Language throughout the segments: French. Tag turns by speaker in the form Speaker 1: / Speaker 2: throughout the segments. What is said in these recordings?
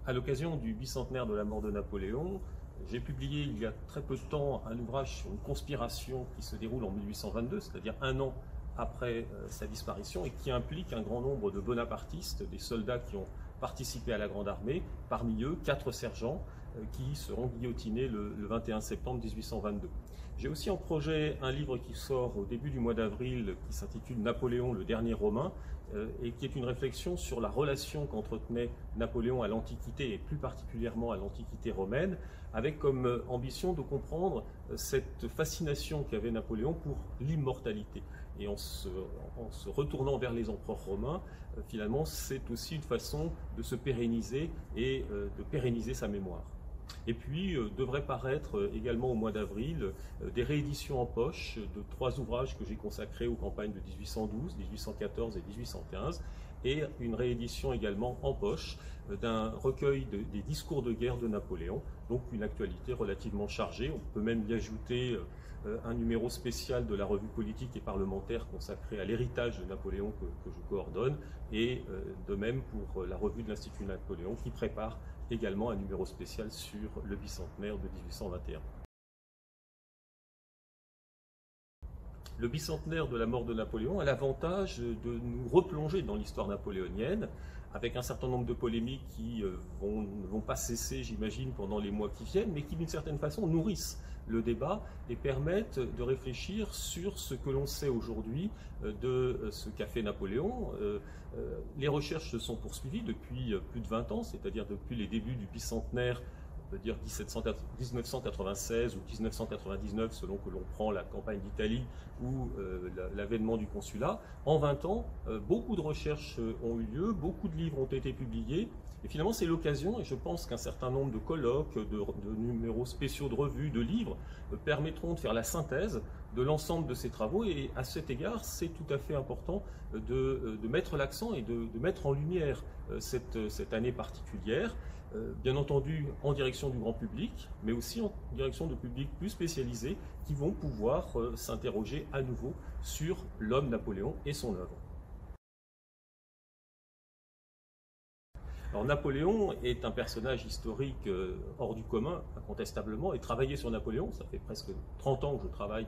Speaker 1: À l'occasion du bicentenaire de la mort de Napoléon, j'ai publié il y a très peu de temps un ouvrage sur une conspiration qui se déroule en 1822, c'est-à-dire un an après sa disparition, et qui implique un grand nombre de bonapartistes, des soldats qui ont participé à la Grande Armée, parmi eux 4 sergents qui seront guillotinés le 21 septembre 1822. J'ai aussi en projet un livre qui sort au début du mois d'avril qui s'intitule Napoléon, le dernier Romain, et qui est une réflexion sur la relation qu'entretenait Napoléon à l'Antiquité et plus particulièrement à l'Antiquité romaine, avec comme ambition de comprendre cette fascination qu'avait Napoléon pour l'immortalité. Et en se retournant vers les empereurs romains, finalement, c'est aussi une façon de se pérenniser et de pérenniser sa mémoire. Et puis, devrait paraître également au mois d'avril des rééditions en poche de 3 ouvrages que j'ai consacrés aux campagnes de 1812, 1814 et 1815, et une réédition également en poche d'un recueil des discours de guerre de Napoléon, donc une actualité relativement chargée. On peut même y ajouter un numéro spécial de la revue politique et parlementaire consacré à l'héritage de Napoléon que je coordonne, et de même pour la revue de l'Institut Napoléon qui prépare également un numéro spécial sur le bicentenaire de 1821. Le bicentenaire de la mort de Napoléon a l'avantage de nous replonger dans l'histoire napoléonienne, avec un certain nombre de polémiques qui ne vont pas cesser, j'imagine, pendant les mois qui viennent, mais qui d'une certaine façon nourrissent le débat et permettent de réfléchir sur ce que l'on sait aujourd'hui de ce qu'a fait Napoléon. Les recherches se sont poursuivies depuis plus de 20 ans, c'est-à-dire depuis les débuts du bicentenaire, on peut dire 1996 ou 1999 selon que l'on prend la campagne d'Italie ou l'avènement du consulat. En 20 ans, beaucoup de recherches ont eu lieu, beaucoup de livres ont été publiés, et finalement c'est l'occasion, et je pense qu'un certain nombre de colloques, de numéros spéciaux de revues, de livres, permettront de faire la synthèse de l'ensemble de ces travaux, et à cet égard c'est tout à fait important de mettre l'accent et de mettre en lumière cette année particulière, bien entendu en direction du grand public, mais aussi en direction de publics plus spécialisés qui vont pouvoir s'interroger à nouveau sur l'homme Napoléon et son œuvre. Alors Napoléon est un personnage historique hors du commun, incontestablement, et travailler sur Napoléon, ça fait presque 30 ans que je travaille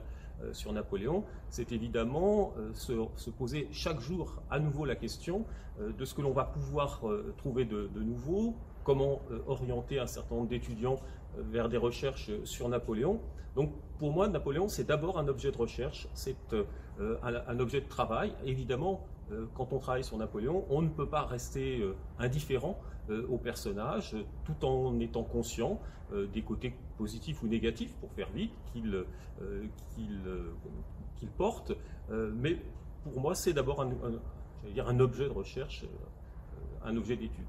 Speaker 1: sur Napoléon, c'est évidemment se poser chaque jour à nouveau la question de ce que l'on va pouvoir trouver de nouveau, comment orienter un certain nombre d'étudiants vers des recherches sur Napoléon. Donc pour moi, Napoléon, c'est d'abord un objet de recherche, c'est un objet de travail. Évidemment, quand on travaille sur Napoléon, on ne peut pas rester indifférent au personnage, tout en étant conscient des côtés positifs ou négatifs, pour faire vite, qu'il porte. Mais pour moi, c'est d'abord un objet de recherche, un objet d'étude.